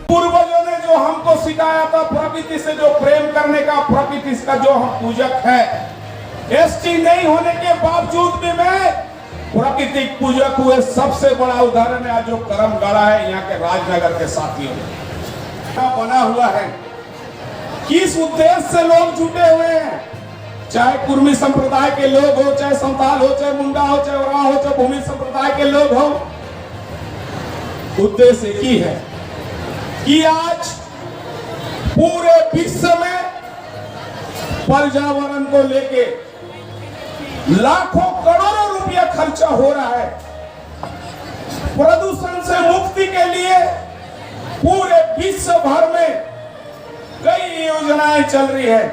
पूर्वजों ने जो हमको सिखाया था प्रकृति से जो प्रेम करने का, प्रकृति का जो हम पूजक है, एसटी नहीं होने के बावजूद भी मैं प्राकृतिक पूजक हुए। सबसे बड़ा उदाहरण है जो करम गढ़ा है यहाँ के राजनगर के साथियों ने बना हुआ है। किस उद्देश्य से लोग जुटे हुए हैं, चाहे कुर्मी संप्रदाय के लोग हो, चाहे संताल हो, चाहे मुंडा हो, चाहे ओराव हो, चाहे भूमि संप्रदाय के लोग हो, उद्देश्य एक ही है कि आज पूरे विश्व में पर्यावरण को लेके लाखों करोड़ों रुपया खर्चा हो रहा है। प्रदूषण से मुक्ति के लिए पूरे विश्व भर में कई योजनाएं चल रही है,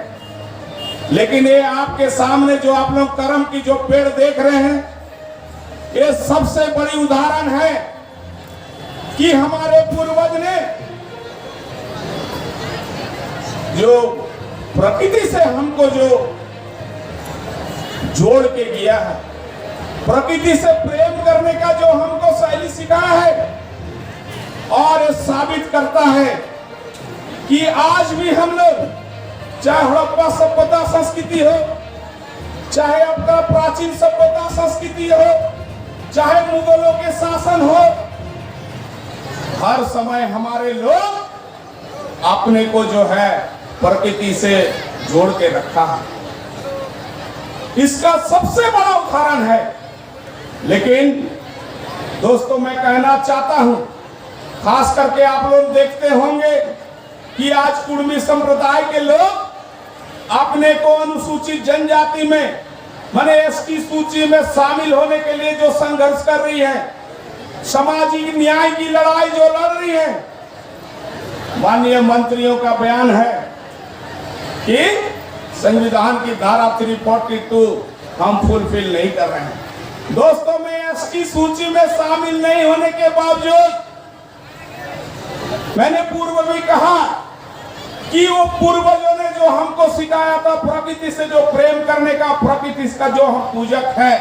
लेकिन ये आपके सामने जो आप लोग करम की जो पेड़ देख रहे हैं, ये सबसे बड़ी उदाहरण है कि हमारे पूर्वज ने जो प्रकृति से हमको जो जोड़ के दिया है, प्रकृति से प्रेम करने का जो हमको शैली सिखाया है, और ये साबित करता है कि आज भी हम लोग, चाहे हड़प्पा सभ्यता संस्कृति हो, चाहे आपका प्राचीन सभ्यता संस्कृति हो, चाहे मुगलों के शासन हो, हर समय हमारे लोग अपने को जो है प्रकृति से जोड़ के रखा है। इसका सबसे बड़ा उदाहरण है। लेकिन दोस्तों मैं कहना चाहता हूं, खास करके आप लोग देखते होंगे कि आज कुर्मी संप्रदाय के लोग अपने को अनुसूचित जनजाति में माने एसटी सूची में शामिल होने के लिए जो संघर्ष कर रही है, सामाजिक न्याय की लड़ाई जो लड़ रही है, माननीय मंत्रियों का बयान है कि संविधान की धारा 342 हम फुलफिल नहीं कर रहे हैं। दोस्तों मैं एसटी सूची में शामिल नहीं होने के बावजूद मैंने पूर्व भी कहा कि वो पूर्वजों ने जो हमको सिखाया था प्रकृति से जो प्रेम करने का, प्रकृति का जो हम पूजक है,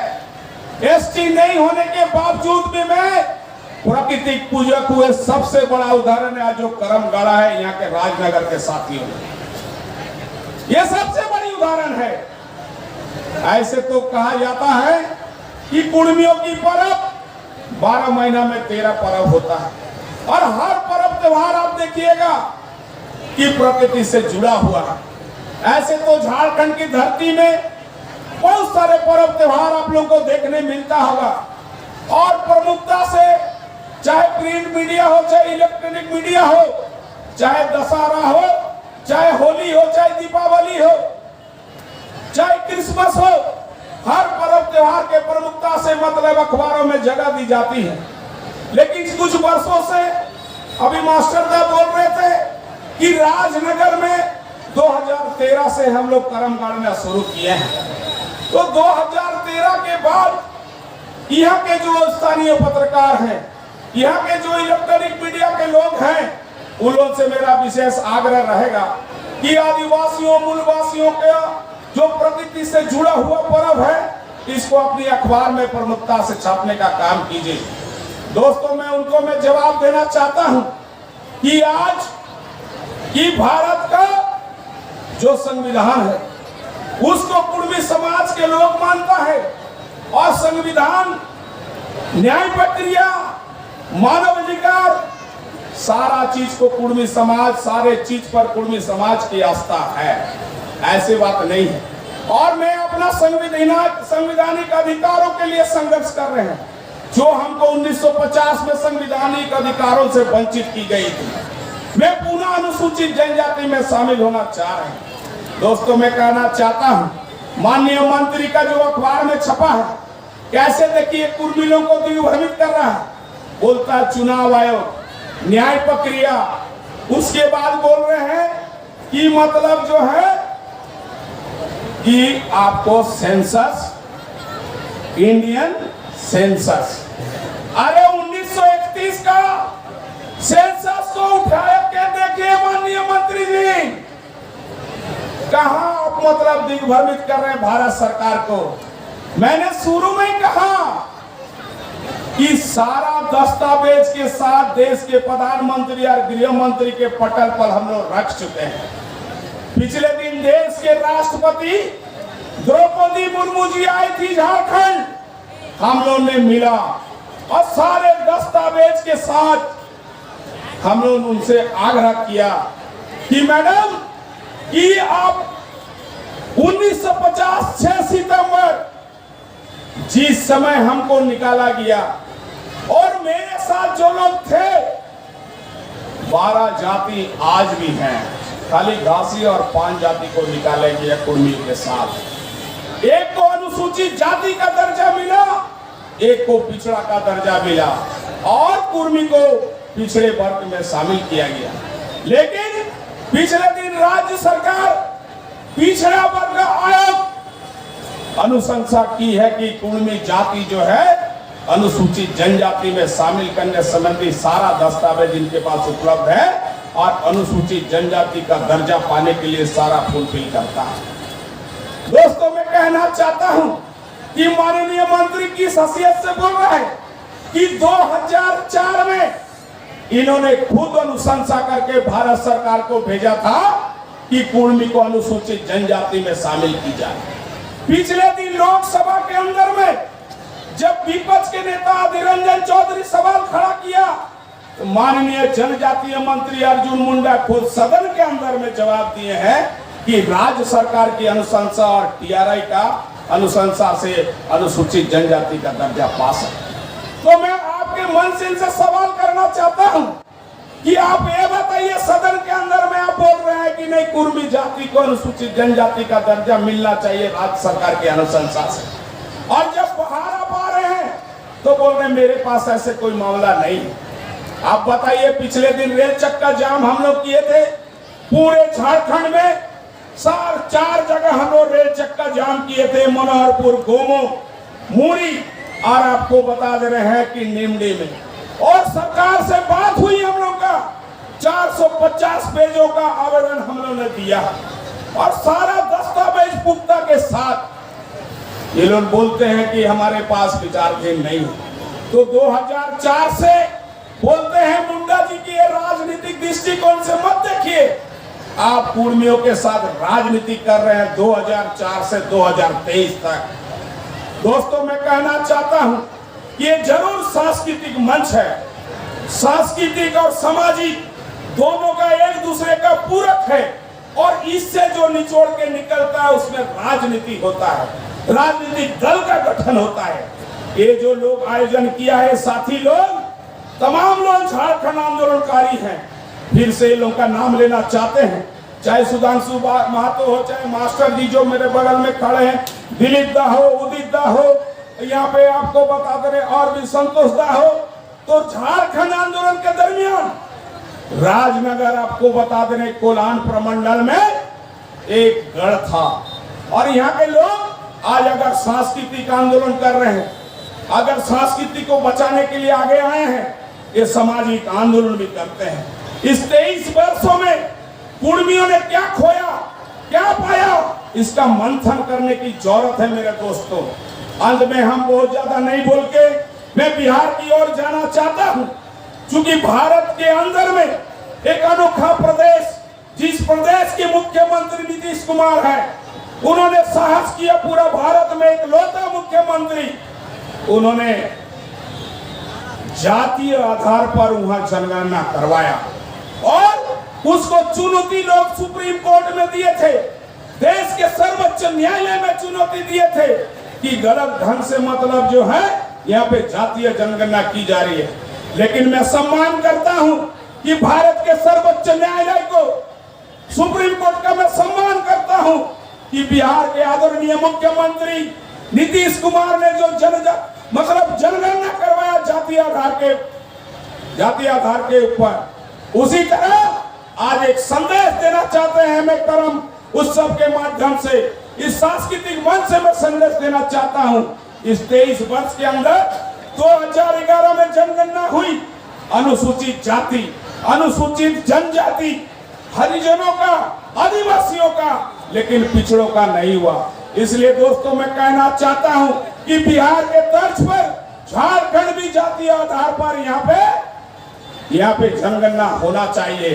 एसटी नहीं होने के बावजूद भी मैं प्राकृतिक पूजक हुए। सबसे बड़ा उदाहरण है जो करम गढ़ा है यहाँ के राजनगर के साथियों ने, ये सबसे बड़ी उदाहरण है। ऐसे तो कहा जाता है कि कुर्मियों की पर्व 12 महीना में 13 पर्व होता है, और हर पर्व त्योहार आप देखिएगा कि प्रकृति से जुड़ा हुआ है। ऐसे तो झारखंड की धरती में बहुत सारे पर्व त्योहार आप लोगों को देखने मिलता होगा, और प्रमुखता से चाहे प्रिंट मीडिया हो, चाहे इलेक्ट्रॉनिक मीडिया हो, चाहे दशहरा हो, चाहे होली हो, चाहे दीपावली हो, चाहे क्रिसमस हो, हर पर्व त्योहार के प्रमुखता से मतलब अखबारों में जगह दी जाती है। लेकिन कुछ वर्षों से अभी मास्टर साहब बोल रहे थे कि राजनगर में 2013 से हम लोग करम गढ़ना शुरू किए हैं। तो 2013 के बाद यहाँ के जो स्थानीय पत्रकार हैं, यहाँ के जो इलेक्ट्रॉनिक मीडिया के लोग हैं, उन लोगों से मेरा विशेष आग्रह रहेगा कि आदिवासियों, मूलवासियों का जो प्रकृति से जुड़ा हुआ पर्व है, इसको अपनी अखबार में प्रमुखता से छापने का काम कीजिए। दोस्तों मैं जवाब देना चाहता हूं कि आज की भारत का जो संविधान है उसको कुर्मी समाज के लोग मानता है, और संविधान, न्याय प्रक्रिया, मानव अधिकार, सारा चीज को कुर्मी समाज, सारे चीज पर कुर्मी समाज की आस्था है। ऐसी बात नहीं है। और मैं अपना संवैधानिक अधिकारों के लिए संघर्ष कर रहे हैं, जो हमको 1950 में संवैधानिक अधिकारों से वंचित की गई थी। मैं पुनः अनुसूचित जनजाति में शामिल होना चाह रहे हैं। दोस्तों मैं कहना चाहता हूं, माननीय मंत्री का जो अखबार में छपा है, कैसे देखिए कुर्मियों को दिग्भ्रमित कर रहा है। बोलता है चुनाव आयोग, न्याय प्रक्रिया, उसके बाद बोल रहे हैं कि मतलब जो है कि आपको सेंसस, इंडियन सेंसस, अरे 1931 का सेंसस को उठा के देखिए माननीय मंत्री जी, कहां आप मतलब दिग्भ्रमित कर रहे हैं भारत सरकार को। मैंने शुरू में कहा कि सारा दस्तावेज के साथ देश के प्रधानमंत्री और गृह मंत्री के पटल पर हम लोग रख चुके हैं। पिछले दिन देश के राष्ट्रपति द्रौपदी मुर्मू जी आई थी झारखंड, हम लोग ने मिला और सारे दस्तावेज के साथ हम लोग उनसे आग्रह किया कि मैडम कि आप 1950 6 सितंबर जिस समय हमको निकाला गया और मेरे साथ जो लोग थे 12 जाति आज भी हैं, खाली घासी और 5 जाति को निकाले गया कुर्मी के साथ। एक को अनुसूचित जाति का दर्जा मिला, एक को पिछड़ा का दर्जा मिला और कुर्मी को पिछड़े वर्ग में शामिल किया गया। लेकिन पिछले दिन राज्य सरकार पिछड़ा वर्ग आयोग अनुशंसा की है कि कुर्मी जाति जो है अनुसूचित जनजाति में शामिल करने संबंधी सारा दस्तावेज इनके पास उपलब्ध है और अनुसूचित जनजाति का दर्जा पाने के लिए सारा फुलफिल करता है। दोस्तों, मैं कहना चाहता हूं कि माननीय मंत्री की हैसियत से बोल रहा है कि 2004 में इन्होंने खुद अनुशंसा करके भारत सरकार को भेजा था कि कुर्मी को अनुसूचित जनजाति में शामिल की जाए। पिछले दिन लोकसभा के अंदर में जब विपक्ष के नेता अधीर रंजन चौधरी सवाल खड़ा किया तो माननीय जनजातीय मंत्री अर्जुन मुंडा खुद सदन के अंदर में जवाब दिए हैं कि राज्य सरकार की अनुशंसा और टीआरआई का अनुशंसा से अनुसूचित जनजाति का दर्जा पा सकते। तो मैं आपके मन से इनसे सवाल करना चाहता हूं कि आप ये बताइए, सदन के अंदर में आप बोल रहे हैं कि नहीं कुर्मी जाति को अनुसूचित जनजाति का दर्जा मिलना चाहिए राज्य सरकार की अनुशंसा से, और जब बाहर आप आ रहे हैं तो बोल रहे हैं मेरे पास ऐसे कोई मामला नहीं। आप बताइए, पिछले दिन रेल चक्का जाम हम लोग किए थे पूरे झारखंड में, 4 जगह हम लोग रेल चक्का जाम किए थे, मनोहरपुर, गोमो, मुरी और आपको बता दे रहे हैं कि निमडी में। और सरकार से बात हुई हम लोग का, 450 पेजों का आवेदन हम लोग ने दिया और सारा दस्तावेज पुख्ता के साथ। ये लोग बोलते हैं कि हमारे पास विचाराधीन नहीं है। तो 2004 से बोलते हैं मुंडा जी की ये राजनीतिक दृष्टिकोण से मत देखिए, आप कुर्मियों के साथ राजनीति कर रहे हैं 2004 से 2023 तक। दोस्तों, मैं कहना चाहता हूं कि ये जरूर सांस्कृतिक मंच है, सांस्कृतिक और सामाजिक दोनों का एक दूसरे का पूरक है और इससे जो निचोड़ के निकलता है उसमें राजनीति होता है, राजनीतिक दल का गठन होता है। ये जो लोग आयोजन किया है साथी लोग, तमाम लोग झारखंड आंदोलनकारी हैं। फिर से ये लोग का नाम लेना चाहते हैं, चाहे सुधांशु महतो हो, चाहे मास्टर जी जो मेरे बगल में खड़े हैं, दिलीप दा हो, उदित दा हो, यहाँ पे आपको बता दे रहे और भी संतोष दा हो। तो झारखंड आंदोलन के दरमियान राजनगर आपको बता दे रहे कोलान प्रमंडल में एक गढ़ था और यहाँ के लोग आज अगर सांस्कृतिक आंदोलन कर रहे हैं, अगर संस्कृति को बचाने के लिए आगे आए हैं, ये सामाजिक आंदोलन भी करते हैं। इस 23 वर्षों में कुर्मियों ने क्या खोया, क्या पाया, इसका मंथन करने की जरूरत है मेरे दोस्तों। अंत में हम बहुत ज्यादा नहीं बोल के मैं बिहार की ओर जाना चाहता हूं, क्योंकि भारत के अंदर में एक अनोखा प्रदेश, जिस प्रदेश के मुख्यमंत्री नीतीश कुमार है, उन्होंने साहस किया, पूरा भारत में एक लौता मुख्यमंत्री, उन्होंने जातीय आधार पर वहां जनगणना करवाया और उसको चुनौती लोग सुप्रीम कोर्ट में दिए थे, देश के सर्वोच्च न्यायालय में चुनौती दिए थे कि गलत ढंग से मतलब जो है यहाँ पे जातीय जनगणना की जा रही है। लेकिन मैं सम्मान करता हूं कि भारत के सर्वोच्च न्यायालय को, सुप्रीम कोर्ट का मैं सम्मान करता हूं कि बिहार के आदरणीय मुख्यमंत्री नीतीश कुमार ने जो जनगणना करवाया जातीय आधार के ऊपर, उसी तरह आज एक संदेश देना चाहते हैं मैं करम उत्सव के माध्यम से, इस सांस्कृतिक मंच से मैं संदेश देना चाहता हूं। इस 23 वर्ष के अंदर 2011 में जनगणना हुई, अनुसूचित जाति, अनुसूचित जनजाति, हरिजनों का, आदिवासियों का, लेकिन पिछड़ों का नहीं हुआ। इसलिए दोस्तों मैं कहना चाहता हूं कि बिहार के तर्ज पर झारखंड भी जातीय आधार पर यहाँ पे जनगणना होना चाहिए,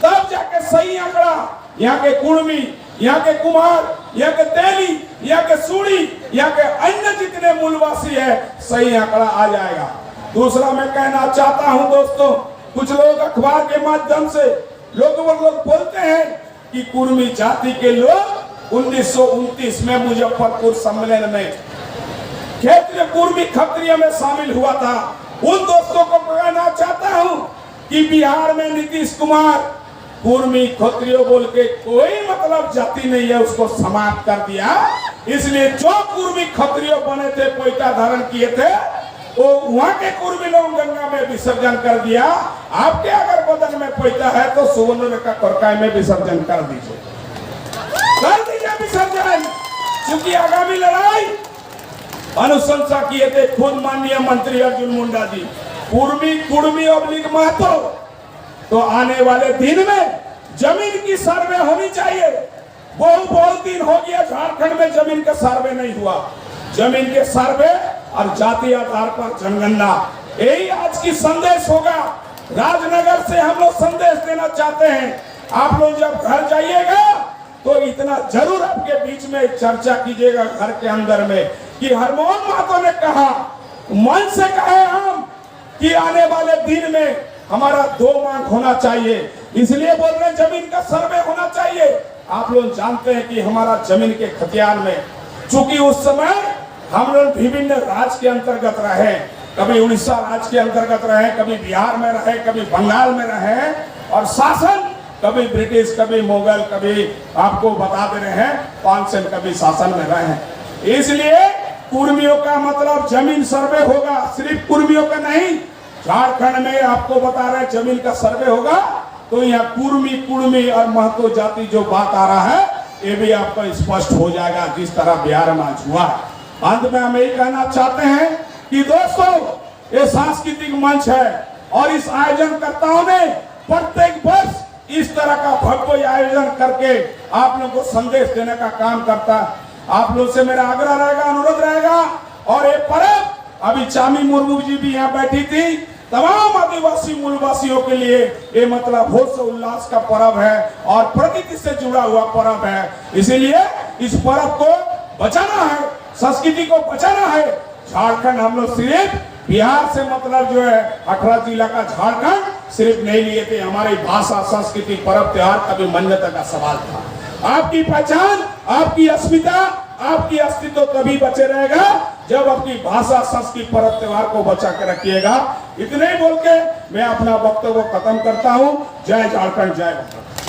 तब जाके सही आंकड़ा यहाँ के कुर्मी, यहाँ के कुमार, यहाँ के तेली, यहाँ के सूड़ी, यहाँ के अन्य जितने मूलवासी है, सही आंकड़ा आ जाएगा। दूसरा मैं कहना चाहता हूं दोस्तों, कुछ लोग अखबार के माध्यम से लोग बोलते हैं कि कुर्मी जाति के लोग 1929 में मुजफ्फरपुर सम्मेलन में क्षेत्रीय कुर्मी क्षत्रिय में शामिल हुआ था। उन दोस्तों को कहना चाहता हूं कि बिहार में नीतीश कुमार कुर्मी क्षत्रिय बोल के कोई मतलब जाति नहीं है, उसको समाप्त कर दिया। इसलिए जो कुर्मी क्षत्रिय बने थे, पैता धारण किए थे, वो वहां के कुर्मी लोग गंगा में विसर्जन कर दिया। आपके अगर बदन में पैता है तो सुवर्णरेखा कोरकाई में विसर्जन कर दीजिए विसर्जन। क्योंकि आगामी लड़ाई अनुशंसा किए थे खुद माननीय मंत्री अर्जुन मुंडा जी, कुर्मी अबलिग महतो, तो आने वाले दिन में जमीन की सर्वे होनी चाहिए। बहुत दिन हो गया झारखंड में जमीन का सर्वे नहीं हुआ। जमीन के सर्वे और जाति आधार पर जनगणना, यही आज की संदेश होगा। राजनगर से हम लोग संदेश देना चाहते हैं, आप लोग जब घर जाइएगा तो इतना जरूर आपके बीच में चर्चा कीजिएगा घर के अंदर में कि हरमोहन महतो ने कहा, मन से कहे हम कि आने वाले दिन में हमारा 2 मांग होना चाहिए, इसलिए बोल रहे जमीन का सर्वे होना चाहिए। आप लोग जानते हैं कि हमारा जमीन के खतियान में, चूंकि उस समय हम लोग विभिन्न राज्य के अंतर्गत रहे, कभी उड़ीसा राज्य के अंतर्गत रहे, कभी बिहार में रहे, कभी बंगाल में रहे, और शासन कभी ब्रिटिश, कभी मुगल, कभी आपको बता दे रहे हैं तानसेन, कभी शासन में रहे। इसलिए कुर्मियों का मतलब जमीन सर्वे होगा, सिर्फ कुर्मियों का नहीं, झारखंड में आपको बता रहे जमीन का सर्वे होगा। तो यहाँ कुर्मी और महतो जाति जो बात आ रहा है, ये भी आपको स्पष्ट हो जाएगा जिस तरह बिहार में आज हुआ है। अंत में हम यही कहना चाहते हैं कि दोस्तों, ये सांस्कृतिक मंच है और इस आयोजनकर्ताओं ने प्रत्येक वर्ष इस तरह का भव्य आयोजन करके आप लोगों को संदेश देने का काम करता है। आप लोग से मेरा आग्रह रहेगा, अनुरोध रहेगा। और ये पर्व अभी चामी मुर्मू जी भी यहाँ बैठी थी, तमाम आदिवासी मूलवासियों के लिए ये मतलब होश उल्लास का पर्व है और प्रकृति से जुड़ा हुआ पर्व है। इसीलिए इस पर्व को बचाना है, संस्कृति को बचाना है। झारखंड हम लोग सिर्फ बिहार से मतलब जो है 18 जिला का झारखंड सिर्फ नहीं लिए थे, हमारी भाषा, संस्कृति, पर्व त्योहार का भी मान्यता का सवाल था। आपकी पहचान, आपकी अस्मिता, आपकी अस्तित्व तभी बचे रहेगा जब अपनी भाषा, संस्कृति, पर्व त्योहार को बचा के रखिएगा। इतने ही बोल के मैं अपना वक्तव्य खत्म करता हूँ। जय झारखंड, जय भारत।